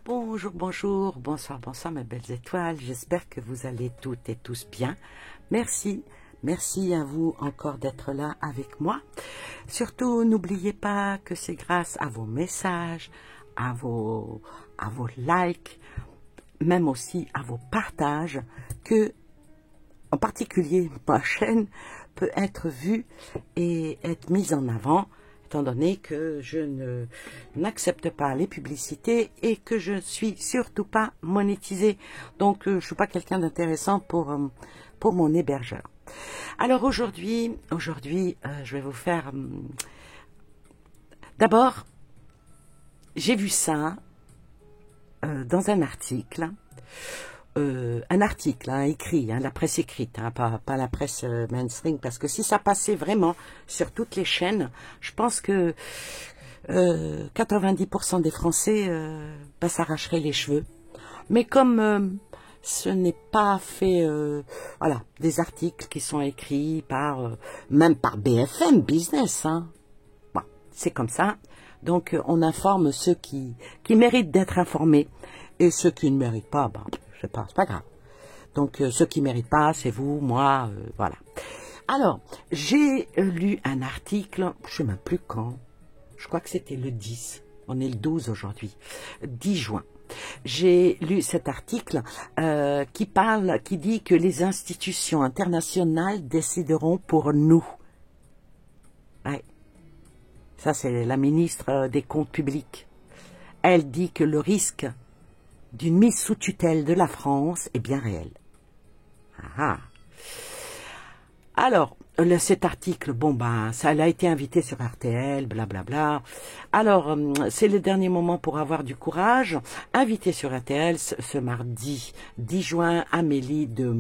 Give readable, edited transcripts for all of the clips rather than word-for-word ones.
Bonjour, bonjour, bonsoir, bonsoir mes belles étoiles. J'espère que vous allez toutes et tous bien. Merci, merci à vous encore d'être là avec moi. Surtout, n'oubliez pas que c'est grâce à vos messages, à vos likes, même aussi à vos partages que, en particulier, ma chaîne peut être vue et être mise en avant, étant donné que je n'accepte pas les publicités et que je ne suis surtout pas monétisée. Donc, je ne suis pas quelqu'un d'intéressant pour mon hébergeur. Alors aujourd'hui, je vais vous faire... D'abord, j'ai vu ça dans un article écrit, la presse écrite, pas la presse mainstream, parce que si ça passait vraiment sur toutes les chaînes, je pense que 90% des Français s'arracheraient les cheveux. Mais comme ce n'est pas fait, voilà, des articles qui sont écrits même par BFM Business, hein. Bon, c'est comme ça. Donc on informe ceux qui méritent d'être informés, et ceux qui ne méritent pas, c'est pas grave. Donc, ceux qui ne méritent pas, c'est vous, moi, voilà. Alors, j'ai lu un article, je ne sais même plus quand, je crois que c'était le 10, on est le 12 aujourd'hui, 10 juin. J'ai lu cet article qui dit que les institutions internationales décideront pour nous. Ouais. Ça, c'est la ministre des Comptes publics. Elle dit que le risque d'une mise sous tutelle de la France est bien réel. Alors, cet article, ça a été invité sur RTL, blablabla. Alors, c'est le dernier moment pour avoir du courage. Invité sur RTL ce mardi 10 juin, Amélie de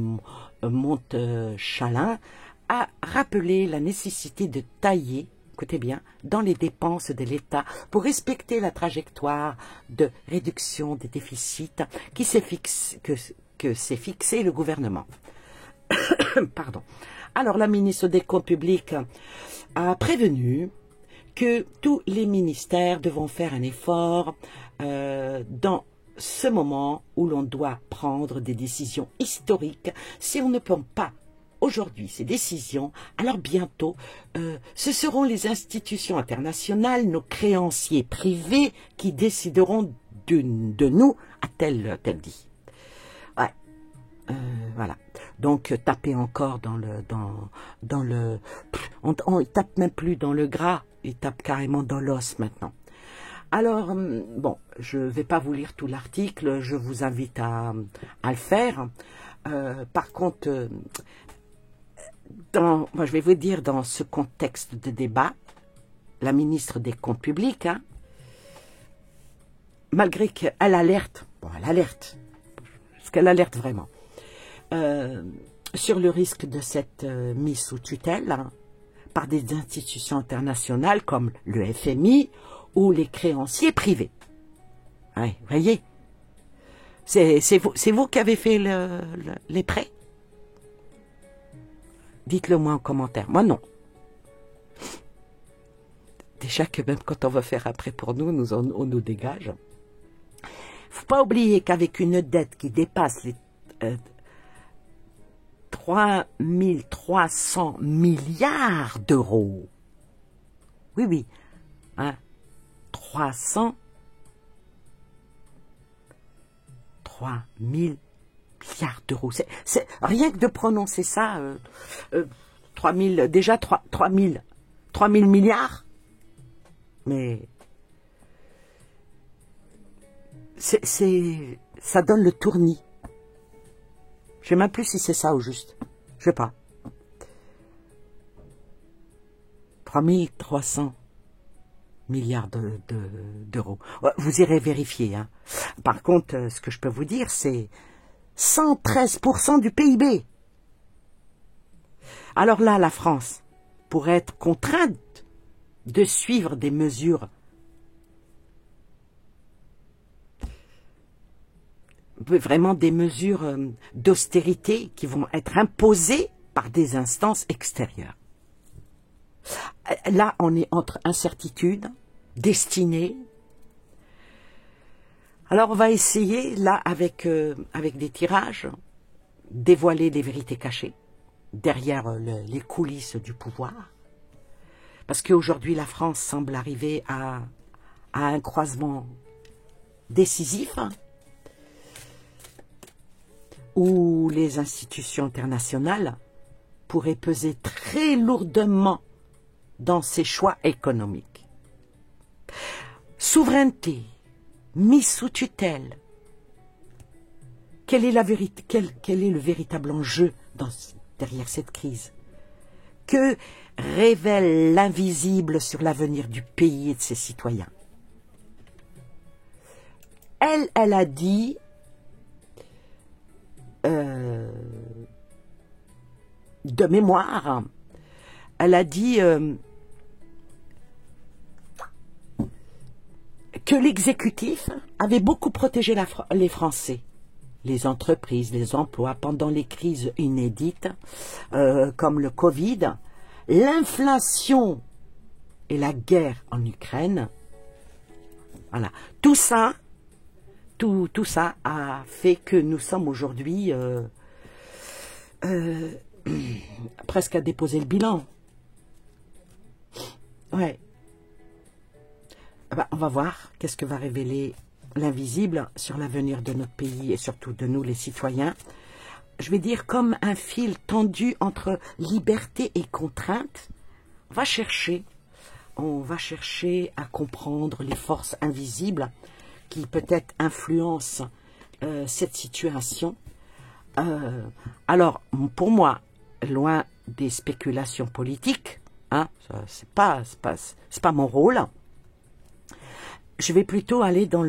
Montchalin a rappelé la nécessité de tailler, écoutez bien, dans les dépenses de l'État pour respecter la trajectoire de réduction des déficits que s'est fixé le gouvernement. Pardon. Alors, la ministre des Comptes publics a prévenu que tous les ministères devront faire un effort dans ce moment où l'on doit prendre des décisions historiques. Si on ne prend pas aujourd'hui ces décisions, alors bientôt, ce seront les institutions internationales, nos créanciers privés qui décideront de nous, a-t-elle dit. Ouais, voilà. Donc, tapez encore on tape même plus dans le gras, il tape carrément dans l'os maintenant. Alors, bon, je ne vais pas vous lire tout l'article, je vous invite à le faire. Par contre, moi, je vais vous dire, dans ce contexte de débat, la ministre des Comptes publics, malgré qu'elle alerte, elle alerte, parce qu'elle alerte vraiment, sur le risque de cette mise sous tutelle par des institutions internationales comme le FMI ou les créanciers privés. Ouais, vous voyez, c'est vous qui avez fait les prêts? Dites-le moi en commentaire. Moi, non. Déjà que même quand on va faire un prêt pour nous, on nous dégage. Faut pas oublier qu'avec une dette qui dépasse les 3 300 milliards d'euros. Oui, oui. 3 000 milliards d'euros. C'est rien que de prononcer ça, 3 000 milliards. Mais ça donne le tournis. Je ne sais même plus si c'est ça au juste. Je ne sais pas. 3 300 milliards d'euros. Vous irez vérifier. Par contre, ce que je peux vous dire, c'est 113% du PIB. Alors là, la France pourrait être contrainte de suivre des mesures vraiment des mesures d'austérité qui vont être imposées par des instances extérieures. Là, on est entre incertitude, destinée. Alors on va essayer, là, avec des tirages, dévoiler les vérités cachées, derrière les coulisses du pouvoir. Parce qu'aujourd'hui, la France semble arriver à un croisement décisif, où les institutions internationales pourraient peser très lourdement dans ses choix économiques. Souveraineté, mise sous tutelle. Quelle est la vérité, quel est le véritable enjeu derrière cette crise? Que révèle l'invisible sur l'avenir du pays et de ses citoyens? Elle a dit de mémoire, elle a dit que l'exécutif avait beaucoup protégé les Français, les entreprises, les emplois pendant les crises inédites comme le Covid, l'inflation et la guerre en Ukraine. Voilà, tout ça a fait que nous sommes aujourd'hui presque à déposer le bilan. Ouais. On va voir qu'est-ce que va révéler l'invisible sur l'avenir de notre pays et surtout de nous les citoyens. Je vais dire comme un fil tendu entre liberté et contrainte. On va chercher à comprendre les forces invisibles qui peut-être influencent cette situation. Alors, pour moi, loin des spéculations politiques, hein, c'est pas mon rôle. Je vais plutôt aller dans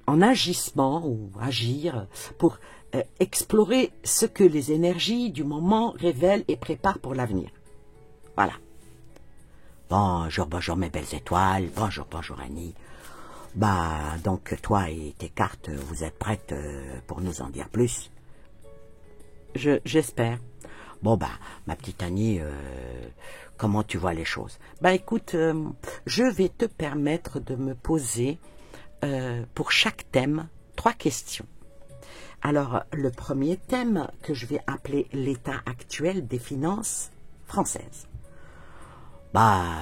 en agissement ou agir pour explorer ce que les énergies du moment révèlent et préparent pour l'avenir. Voilà. Bonjour mes belles étoiles, bonjour Annie. Donc toi et tes cartes, vous êtes prêtes pour nous en dire plus? J'espère. Ma petite Annie, comment tu vois les choses? Écoute, je vais te permettre de me poser pour chaque thème 3 questions. Alors, le premier thème que je vais appeler l'état actuel des finances françaises.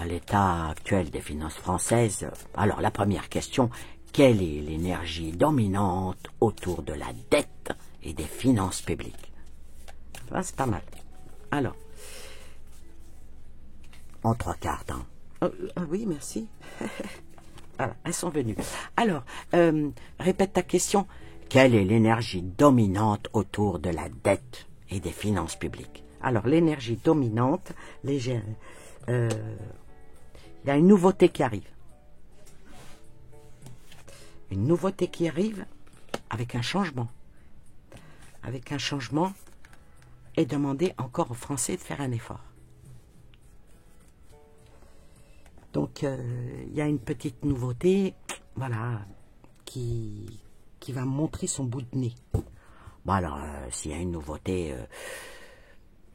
L'état actuel des finances françaises. Alors, la première question, quelle est l'énergie dominante autour de la dette et des finances publiques? C'est pas mal. Alors, en 3 cartes. Oui, merci. Voilà, elles sont venues. Alors, répète ta question. Quelle est l'énergie dominante autour de la dette et des finances publiques? Alors, l'énergie dominante, il y a une nouveauté qui arrive. Une nouveauté qui arrive avec un changement. Avec un changement et demander encore aux Français de faire un effort. Donc, il y a une petite nouveauté, voilà, qui va montrer son bout de nez. Alors, s'il y a une nouveauté,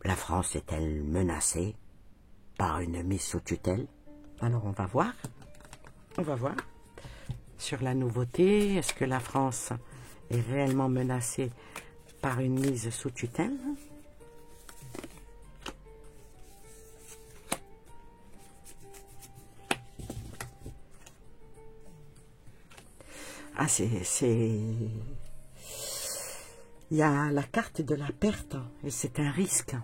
la France est-elle menacée par une mise sous tutelle? Alors, on va voir. On va voir. Sur la nouveauté, est-ce que la France est réellement menacée par une mise sous tutelle? Il y a la carte de la perte et c'est un risque.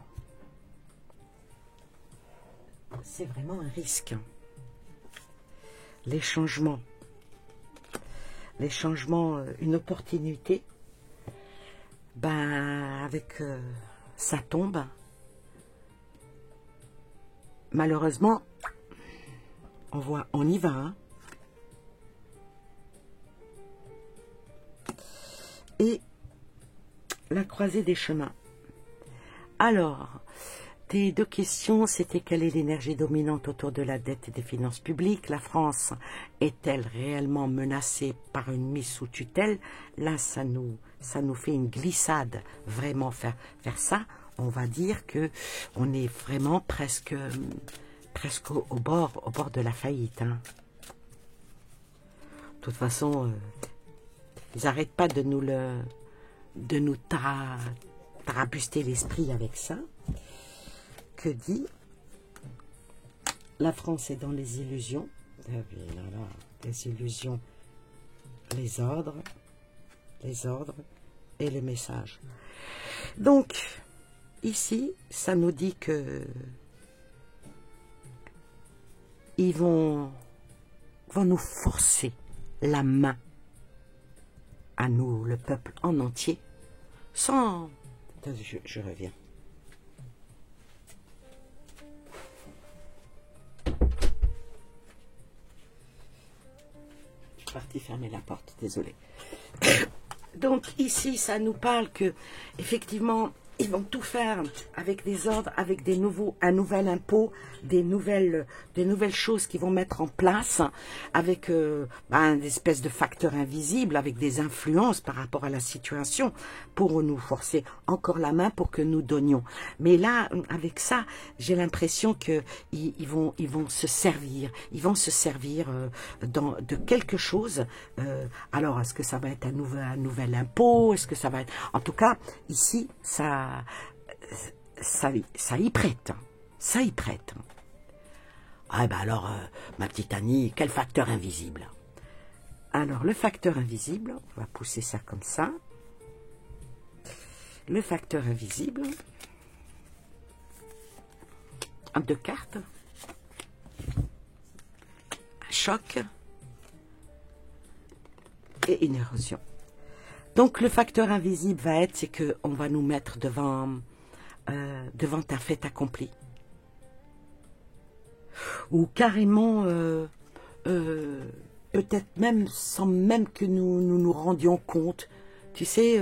C'est vraiment un risque. Les changements, une opportunité, avec ça tombe. Malheureusement, on y va, hein. Et la croisée des chemins. Alors, tes 2 questions, c'était quelle est l'énergie dominante autour de la dette et des finances publiques? La France est-elle réellement menacée par une mise sous tutelle? Là, ça nous fait une glissade, vraiment faire ça. On va dire que on est vraiment presque presque au bord de la faillite. Hein. De toute façon, ils n'arrêtent pas de nous tarabuster l'esprit avec ça. Que dit? La France est dans les illusions. Les illusions, les ordres et les messages. Donc, ici, ça nous dit que ils vont nous forcer la main à nous, le peuple en entier, sans... Je reviens. Je suis partie fermer la porte, désolé. Donc ici, ça nous parle que, effectivement, ils vont tout faire avec des ordres, avec un nouvel impôt, des nouvelles choses qu'ils vont mettre en place, avec une espèce de facteur invisible, avec des influences par rapport à la situation, pour nous forcer encore la main pour que nous donnions. Mais là, avec ça, j'ai l'impression que ils vont se servir, de quelque chose. Alors, est-ce que ça va être un nouvel impôt? Est-ce que ça va être... En tout cas, ici, ça y prête. Ça y prête. Ah ben alors, ma petite Annie, quel facteur invisible? Alors, le facteur invisible, on va pousser ça comme ça. Le facteur invisible, en 2 cartes, un choc et une érosion. Donc, le facteur invisible va être, c'est qu'on va nous mettre devant un fait accompli. Ou carrément, peut-être même sans même que nous rendions compte. Tu sais,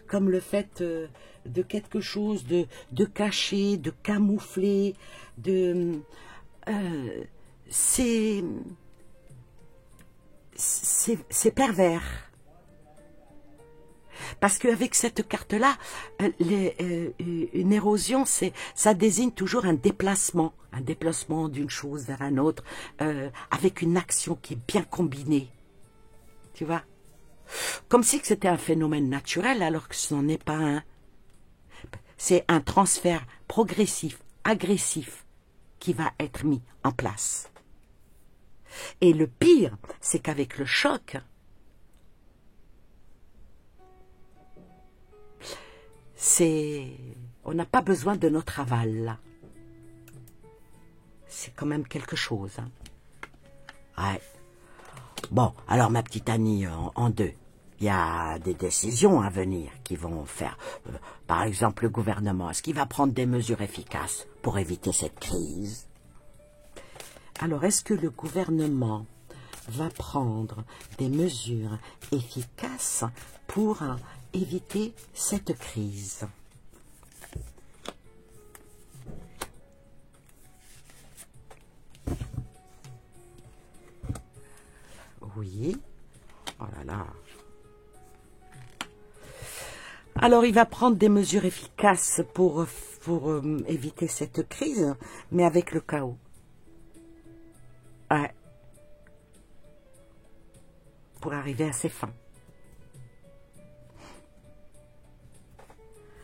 comme le fait de quelque chose de caché, de camouflé, c'est pervers. Parce qu'avec cette carte-là, une érosion, ça désigne toujours un déplacement d'une chose vers un autre, avec une action qui est bien combinée. Tu vois? Comme si c'était un phénomène naturel, alors que ce n'en est pas un. C'est un transfert progressif, agressif, qui va être mis en place. Et le pire, c'est qu'avec le choc, on n'a pas besoin de notre aval, là. C'est quand même quelque chose. Hein. Ouais. Bon, alors ma petite Annie, en 2, il y a des décisions à venir qui vont faire. Par exemple, le gouvernement, est-ce qu'il va prendre des mesures efficaces pour éviter cette crise? Alors, est-ce que le gouvernement va prendre des mesures efficaces pour éviter cette crise? Oui. Oh là là. Alors, il va prendre des mesures efficaces pour éviter cette crise, mais avec le chaos. Ouais. Pour arriver à ses fins.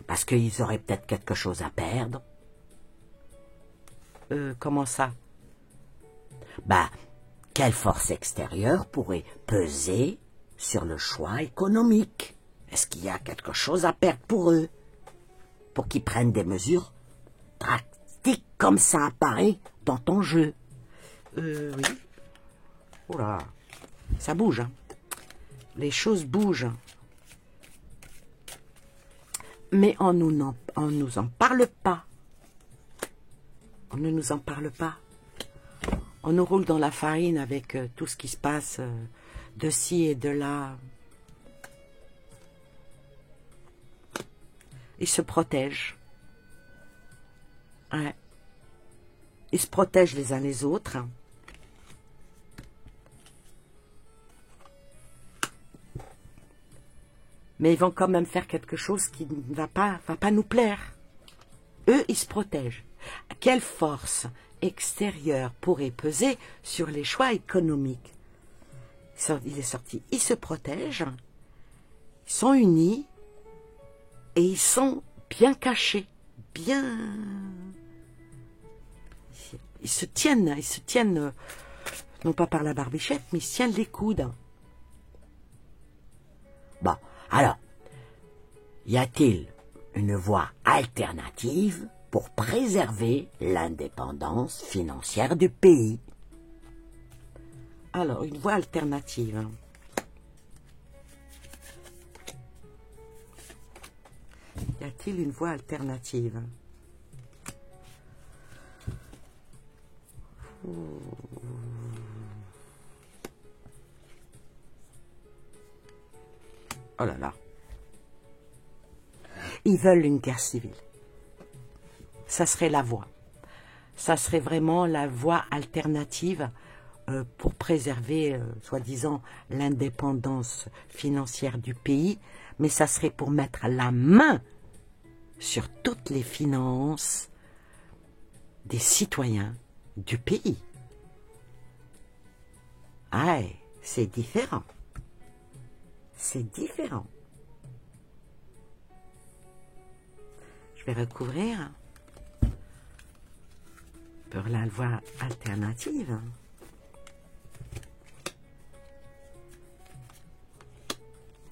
Parce qu'ils auraient peut-être quelque chose à perdre. Comment ça? Bah, quelle force extérieure pourrait peser sur le choix économique? Est-ce qu'il y a quelque chose à perdre pour eux? Pour qu'ils prennent des mesures drastiques comme ça apparaît dans ton jeu? Oui. Oula, ça bouge. Hein. Les choses bougent. Mais on nous en parle pas. On ne nous en parle pas. On nous roule dans la farine avec tout ce qui se passe de ci et de là. Ils se protègent. Ouais. Ils se protègent les uns les autres. Mais ils vont quand même faire quelque chose qui ne va pas nous plaire. Eux, ils se protègent. Quelle force extérieur pourrait peser sur les choix économiques. Il est sorti, ils se protègent, ils sont unis et ils sont bien cachés, bien... Ils se tiennent, non pas par la barbichette, mais ils se tiennent les coudes. Bon, alors, y a-t-il une voie alternative pour préserver l'indépendance financière du pays? Alors, une voie alternative. Y a-t-il une voie alternative? Oh là là. Ils veulent une guerre civile. Ça serait la voie. Ça serait vraiment la voie alternative pour préserver, soi-disant, l'indépendance financière du pays. Mais ça serait pour mettre la main sur toutes les finances des citoyens du pays. Ah, c'est différent. C'est différent. Je vais recouvrir pour la voie alternative.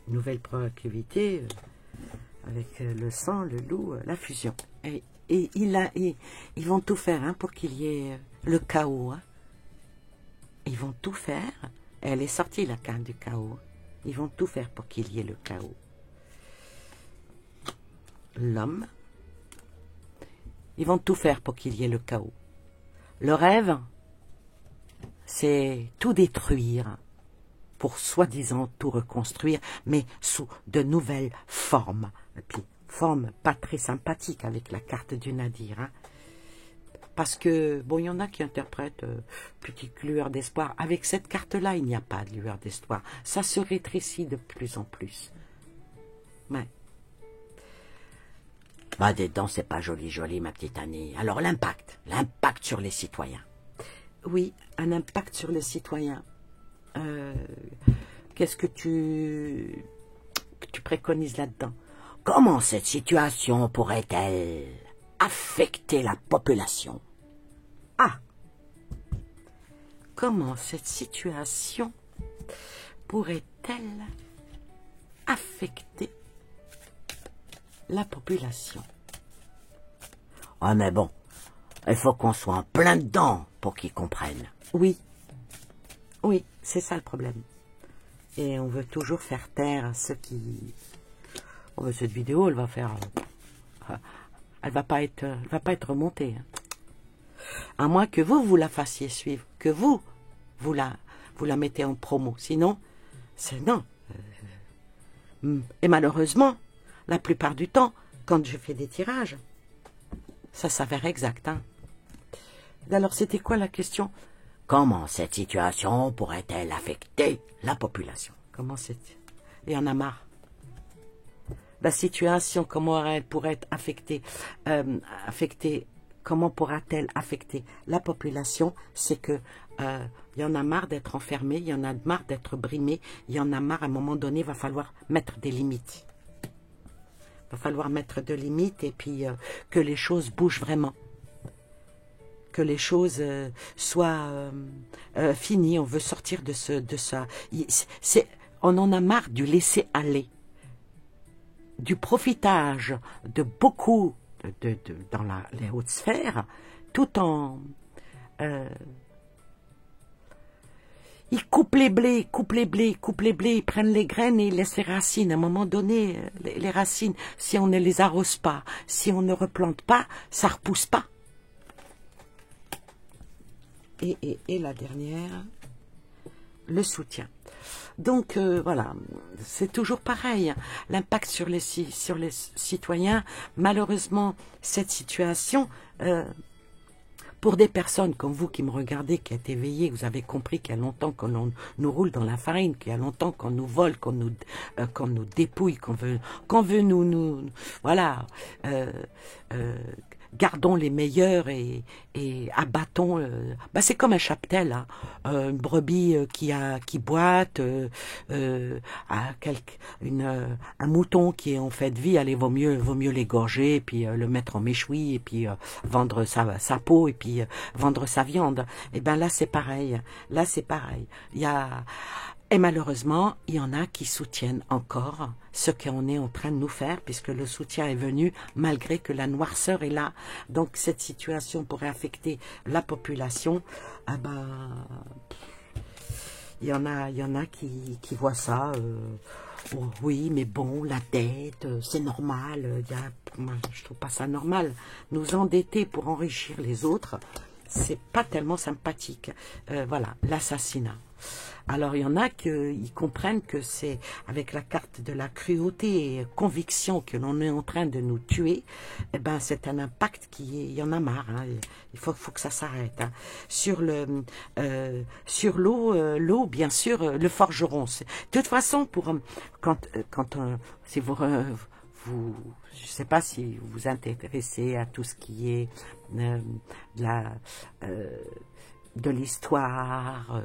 Nouvelle proactivité avec le sang, le loup, la fusion. Et ils vont tout faire pour qu'il y ait le chaos. Ils vont tout faire. Elle est sortie la carte du chaos. Ils vont tout faire pour qu'il y ait le chaos. L'homme. Ils vont tout faire pour qu'il y ait le chaos. Le rêve, c'est tout détruire pour soi-disant tout reconstruire, mais sous de nouvelles formes. Et puis, formes pas très sympathiques avec la carte du Nadir. Parce que, bon, il y en a qui interprètent petite lueur d'espoir. Avec cette carte-là, il n'y a pas de lueur d'espoir. Ça se rétrécit de plus en plus. Ouais. Bah, dedans, c'est pas joli, ma petite Annie. Alors, l'impact sur les citoyens. Oui, un impact sur les citoyens. Qu'est-ce que tu préconises là-dedans? Comment cette situation pourrait-elle affecter la population? Ah! Comment cette situation pourrait-elle affecter la population? Ah, mais bon, il faut qu'on soit en plein dedans pour qu'ils comprennent. Oui. Oui, c'est ça le problème. Et on veut toujours faire taire ceux qui... Oh, cette vidéo, elle va faire... Elle va pas être remontée. À moins que vous la fassiez suivre. Que vous la mettez en promo. Sinon, c'est non. Et malheureusement, la plupart du temps, quand je fais des tirages, ça s'avère exact. Alors, c'était quoi la question? Comment cette situation pourrait-elle affecter la population? Comment c'est... Il y en a marre. La situation, comment elle pourrait être affectée, comment pourra-t-elle affecter la population? C'est que il y en a marre d'être enfermé, il y en a marre d'être brimé, il y en a marre, à un moment donné, il va falloir mettre des limites. Il va falloir mettre des limites et puis que les choses bougent vraiment. Que les choses soient finies, on veut sortir de ça. On en a marre du laisser aller, du profitage de beaucoup dans les hautes sphères, tout en... ils coupent les blés, ils prennent les graines et ils laissent les racines. À un moment donné, les racines, si on ne les arrose pas, si on ne replante pas, ça ne repousse pas. Et la dernière, le soutien. Donc voilà, c'est toujours pareil. L'impact sur les citoyens, malheureusement, cette situation, pour des personnes comme vous qui me regardez, qui êtes éveillés, vous avez compris qu'il y a longtemps qu'on nous roule dans la farine, qu'il y a longtemps qu'on nous vole, qu'on nous dépouille, qu'on veut nous voilà, gardons les meilleurs et abattons. Bah c'est comme un cheptel, hein. Une brebis qui boite, un mouton qui est en fait vie, allez vaut mieux l'égorger et puis le mettre en méchoui et puis vendre sa peau et puis vendre sa viande. Et ben là c'est pareil. Là c'est pareil. Et malheureusement, il y en a qui soutiennent encore ce qu'on est en train de nous faire, puisque le soutien est venu malgré que la noirceur est là. Donc cette situation pourrait affecter la population. Ah ben, il y en a qui voient ça. Oh, oui, mais bon, la dette, c'est normal. Moi, je trouve pas ça normal. Nous endetter pour enrichir les autres, c'est pas tellement sympathique. Voilà, l'assassinat. Alors il y en a qui comprennent que c'est avec la carte de la cruauté et conviction que l'on est en train de nous tuer, eh ben c'est un impact il y en a marre, hein. Il faut que ça s'arrête, hein. Sur l'eau bien sûr, le forgeron. De toute façon si je sais pas si vous vous intéressez à tout ce qui est de l'histoire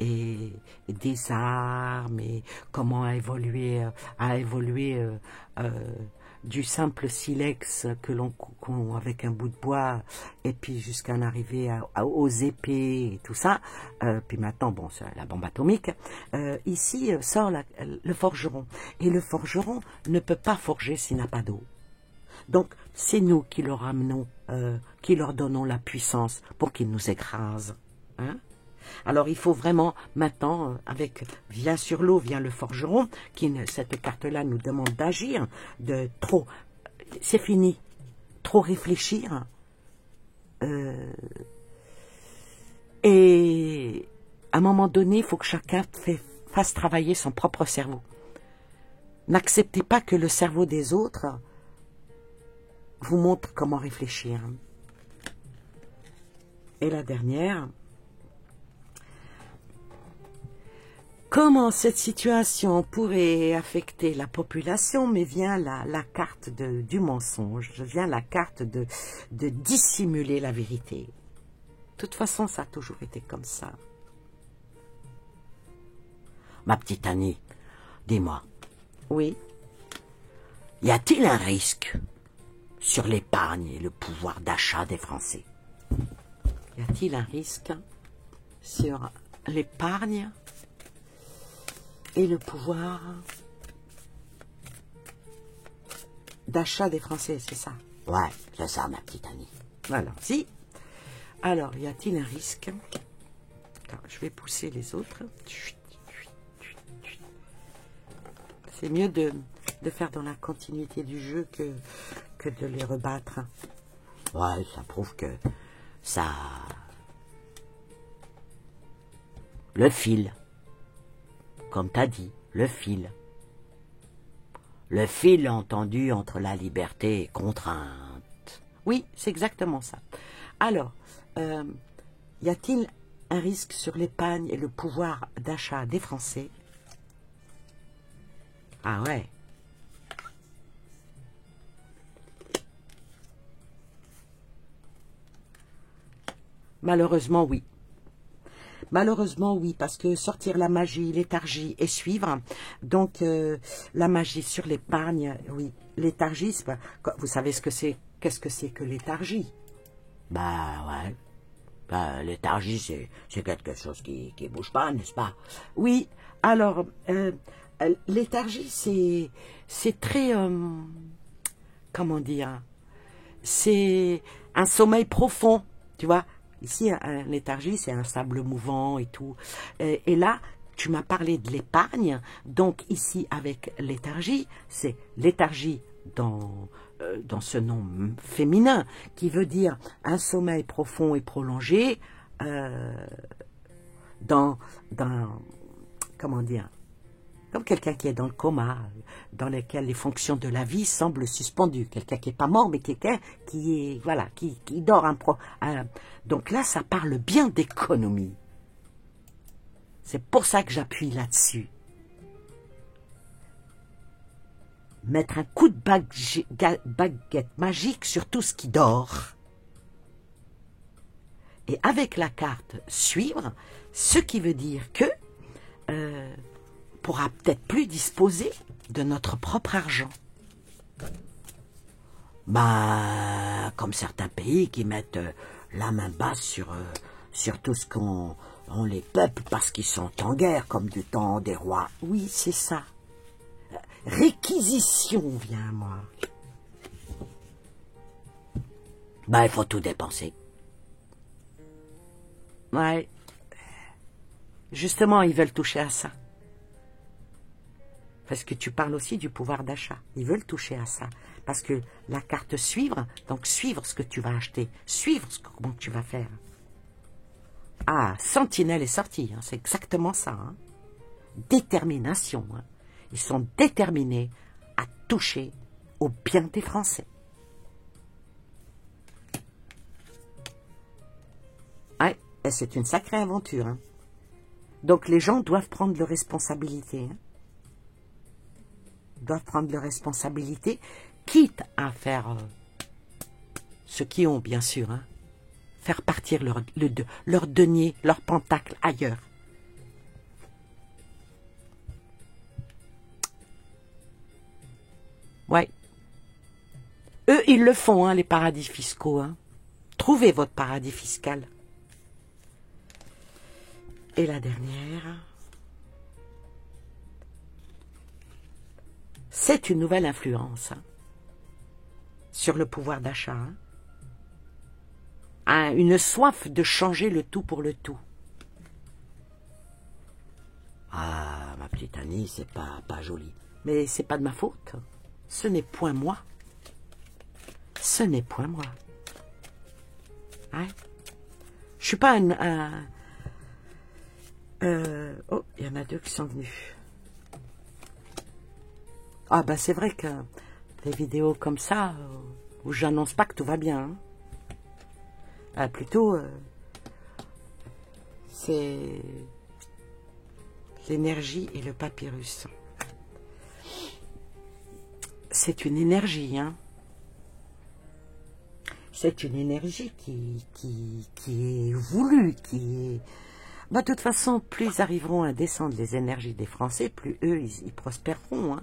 et des armes et comment a évolué du simple silex avec un bout de bois et puis jusqu'à en arriver aux épées et tout ça, puis maintenant bon c'est la bombe atomique. Ici sort le forgeron, et le forgeron ne peut pas forger s'il n'a pas d'eau. Donc c'est nous qui leur ramenons, qui leur donnons la puissance pour qu'ils nous écrasent, hein. Alors il faut vraiment maintenant, vient sur l'eau, vient le forgeron, cette carte-là nous demande d'agir, c'est fini, trop réfléchir, et à un moment donné, il faut que chacun fasse travailler son propre cerveau. N'acceptez pas que le cerveau des autres vous montre comment réfléchir. Et la dernière, comment cette situation pourrait affecter la population, mais vient la carte du mensonge, vient la carte de dissimuler la vérité. De toute façon, ça a toujours été comme ça. Ma petite Annie, dis-moi. Oui. Y a-t-il un risque sur l'épargne et le pouvoir d'achat des Français? Y a-t-il un risque sur l'épargne et le pouvoir d'achat des Français, c'est ça? Ouais, c'est ça, ma petite Annie. Voilà, si. Alors, y a-t-il un risque? Attends, je vais pousser les autres. C'est mieux de faire dans la continuité du jeu que de les rebattre. Ouais, ça prouve que ça... Le fil. Comme t'as dit, le fil. Le fil entendu entre la liberté et contrainte. Oui, c'est exactement ça. Alors, y a-t-il un risque sur l'épargne et le pouvoir d'achat des Français? Ah ouais. Malheureusement, oui. Malheureusement, oui, parce que sortir la magie, léthargie et suivre, donc la magie sur l'épargne, oui, léthargisme, vous savez ce que c'est, qu'est-ce que c'est que léthargie? Bah ouais, bah, léthargie c'est quelque chose qui bouge pas, n'est-ce pas? Oui, alors, léthargie c'est très, comment dire, c'est un sommeil profond, tu vois. Ici, un léthargie, c'est un sable mouvant et tout. Et là, tu m'as parlé de l'épargne. Donc ici, avec léthargie, c'est léthargie dans ce nom féminin, qui veut dire un sommeil profond et prolongé, comment dire, comme quelqu'un qui est dans le coma, dans lequel les fonctions de la vie semblent suspendues. Quelqu'un qui n'est pas mort, mais quelqu'un qui est, voilà, qui dort donc là, ça parle bien d'économie. C'est pour ça que j'appuie là-dessus. mettre un coup de baguette magique sur tout ce qui dort. Et avec la carte suivre, ce qui veut dire que pourra peut-être plus disposer de notre propre argent. Bah, comme certains pays qui mettent la main basse sur tout ce qu'ont les peuples parce qu'ils sont en guerre, comme du temps des rois. Oui, c'est ça. Réquisition vient à moi. Bah, il faut tout dépenser. Ouais. Justement, ils veulent toucher à ça. Parce que tu parles aussi du pouvoir d'achat. Ils veulent toucher à ça. Parce que la carte suivre, donc suivre ce que tu vas acheter, suivre comment tu vas faire. Ah, Sentinelle est sorti, hein, c'est exactement ça. Hein. Détermination. Hein. Ils sont déterminés à toucher au bien des Français. Ouais, et c'est une sacrée aventure. Hein. Donc les gens doivent prendre leurs responsabilités. Hein. Doivent prendre leurs responsabilités, quitte à faire ce qu'ils ont, bien sûr, hein, faire partir leur denier, leur pentacle ailleurs. Ouais. Eux, ils le font, hein, les paradis fiscaux. Hein. Trouvez votre paradis fiscal. Et la dernière... C'est une nouvelle influence hein, sur le pouvoir d'achat. Hein. Une soif de changer le tout pour le tout. Ah, ma petite Annie, c'est pas joli. Mais c'est pas de ma faute. Ce n'est point moi. Ce n'est point moi. Hein? Je suis pas oh, il y en a deux qui sont venus. Ah ben c'est vrai que des vidéos comme ça, où j'annonce pas que tout va bien. Hein. Plutôt, c'est l'énergie et le papyrus. C'est une énergie, hein. C'est une énergie qui est voulue, qui est... Bah, de toute façon, plus ils arriveront à descendre les énergies des Français, plus eux, ils prospéreront, hein.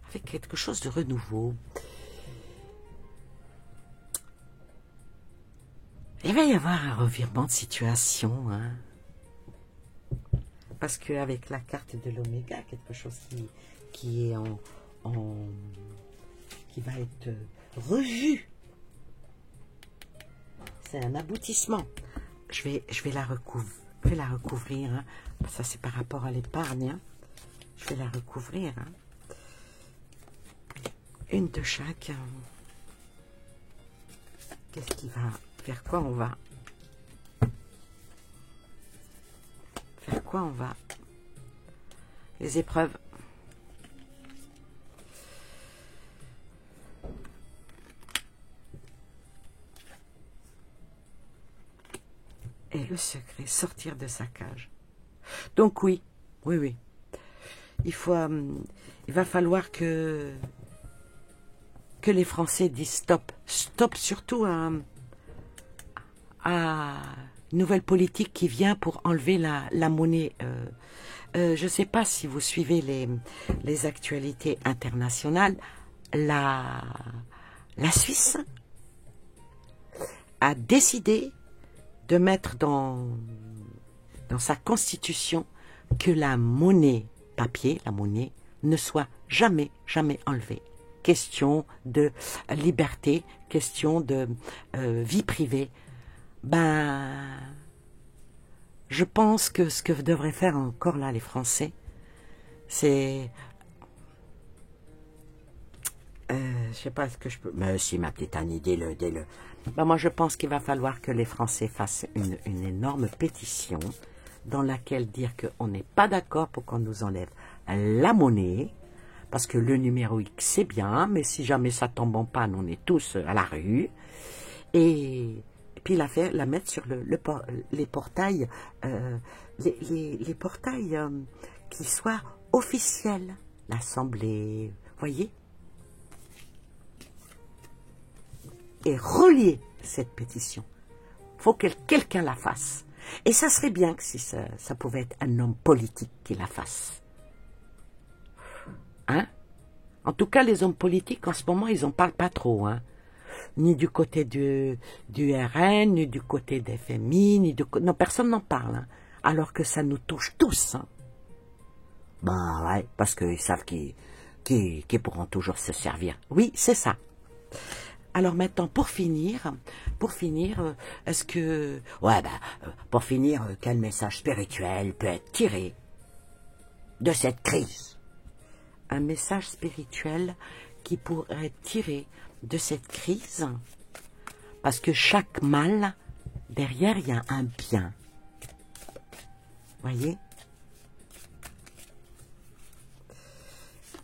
Avec quelque chose de renouveau. Il va y avoir un revirement de situation, hein. Parce qu'avec la carte de l'oméga, quelque chose qui est qui va être revu. C'est un aboutissement. Je vais la recouvrir. Hein. Ça, c'est par rapport à l'épargne. Hein. Je vais la recouvrir. Hein. Une de chaque. Qu'est-ce qui va... Vers quoi on va... Vers quoi on va... Les épreuves. Et le secret, sortir de sa cage. Donc oui. Il va falloir que les Français disent stop. Stop surtout à une nouvelle politique qui vient pour enlever la monnaie. Je ne sais pas si vous suivez les actualités internationales. La Suisse a décidé de mettre dans sa constitution que la monnaie papier, la monnaie, ne soit jamais enlevée. Question de liberté, question de vie privée. Ben, je pense que ce que devraient faire encore là les Français, c'est... je sais pas ce que je peux... Mais si, ma petite Annie, dis-le. Ben, moi, je pense qu'il va falloir que les Français fassent une énorme pétition dans laquelle dire qu'on n'est pas d'accord pour qu'on nous enlève la monnaie, parce que le numérique, c'est bien, mais si jamais ça tombe en panne, on est tous à la rue. Et puis la mettre sur les portails, les portails qui soient officiels. L'Assemblée, voyez? Et relier cette pétition. Faut que quelqu'un la fasse. Et ça serait bien que si ça pouvait être un homme politique qui la fasse. Hein? En tout cas, les hommes politiques, en ce moment, ils n'en parlent pas trop, hein. Ni du côté du RN, ni du côté des FMI, non, personne n'en parle, hein. Alors que ça nous touche tous, hein. Bah ouais, parce qu'ils savent qu'ils pourront toujours se servir. Oui, c'est ça. Alors maintenant, pour finir, est-ce que... Ouais, pour finir, quel message spirituel peut être tiré de cette crise? Un message spirituel qui pourrait être tiré de cette crise, parce que chaque mal, derrière, il y a un bien. Voyez?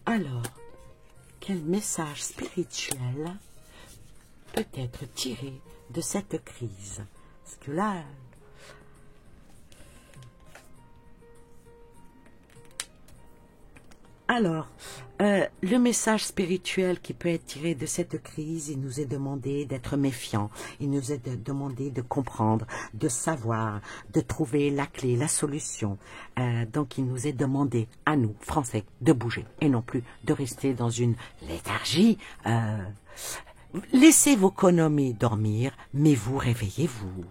Alors, quel message spirituel peut être tiré de cette crise? Parce que là... Alors, le message spirituel qui peut être tiré de cette crise, il nous est demandé d'être méfiants, il nous est demandé de comprendre, de savoir, de trouver la clé, la solution. Donc, il nous est demandé, à nous, Français, de bouger et non plus de rester dans une léthargie. Laissez vos économies dormir, mais vous réveillez-vous.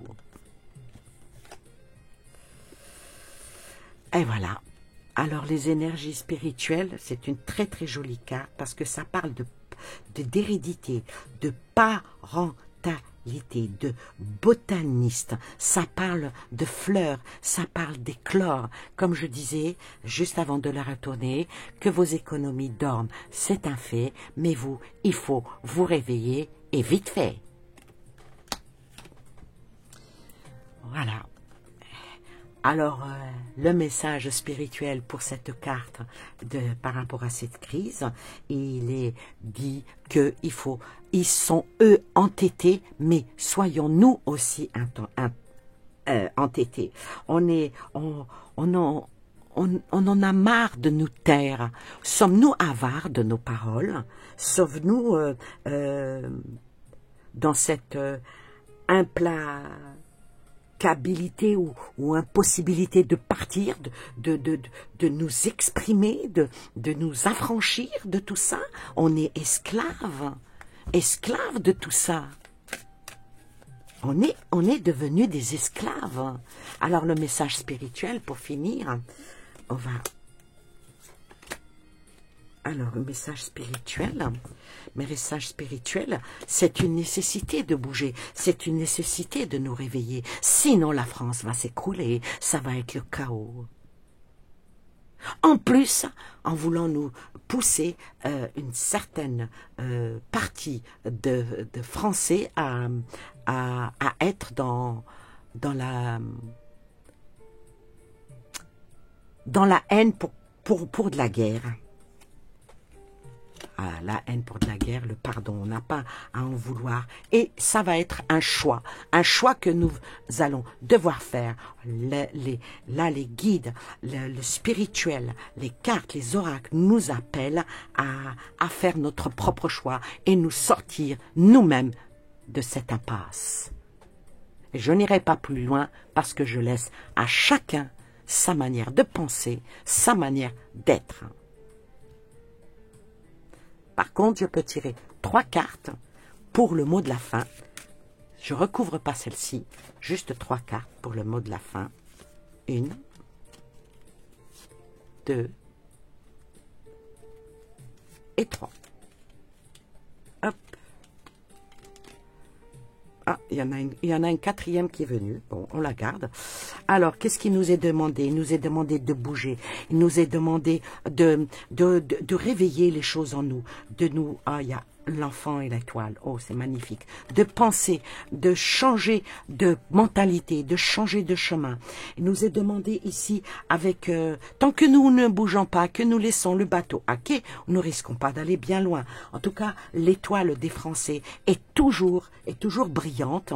Et voilà. Alors, les énergies spirituelles, c'est une très très jolie carte parce que ça parle d'hérédité, de parentalité, de botaniste. Ça parle de fleurs, ça parle d'éclore. Comme je disais, juste avant de la retourner, que vos économies dorment, c'est un fait, mais vous, il faut vous réveiller et vite fait. Voilà. Alors, le message spirituel pour cette carte par rapport à cette crise, il est dit ils sont eux entêtés, mais soyons nous aussi entêtés. On en a marre de nous taire. Sommes-nous avares de nos paroles? Sommes-nous dans cette implacabilité ou impossibilité de partir, de nous exprimer, de nous affranchir de tout ça? On est esclaves de tout ça. On est devenus des esclaves. Alors le message spirituel, pour finir, Alors, le message spirituel, c'est une nécessité de bouger, c'est une nécessité de nous réveiller. Sinon, la France va s'écrouler, ça va être le chaos. En plus, en voulant nous pousser une certaine partie de Français à être dans la haine pour de la guerre. La haine pour de la guerre, le pardon, on n'a pas à en vouloir. Et ça va être un choix que nous allons devoir faire. Les guides, le spirituel, les cartes, les oracles nous appellent à faire notre propre choix et nous sortir nous-mêmes de cette impasse. Et je n'irai pas plus loin parce que je laisse à chacun sa manière de penser, sa manière d'être. Par contre, je peux tirer 3 cartes pour le mot de la fin. Je ne recouvre pas celle-ci, juste 3 cartes pour le mot de la fin. 1, 2 et 3. Hop. Ah, il y en a une 4e qui est venue. Bon, on la garde. Alors, qu'est-ce qui nous est demandé? Il nous est demandé de bouger. Il nous est demandé de réveiller les choses en nous. Il y a l'enfant et l'étoile. Oh, c'est magnifique. De penser, de changer de mentalité, de changer de chemin. Il nous est demandé ici, avec tant que nous ne bougeons pas, que nous laissons le bateau à quai, nous ne risquons pas d'aller bien loin. En tout cas, l'étoile des Français est toujours brillante,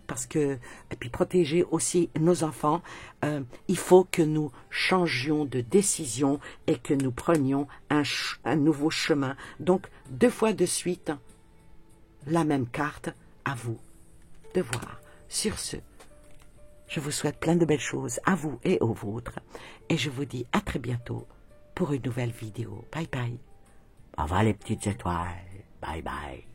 parce que, et puis protéger aussi nos enfants. Il faut que nous changions de décision et que nous prenions un nouveau chemin. Donc, 2 fois de suite, la même carte, à vous de voir. Sur ce, je vous souhaite plein de belles choses à vous et aux vôtres. Et je vous dis à très bientôt pour une nouvelle vidéo. Bye bye. Au revoir les petites étoiles. Bye bye.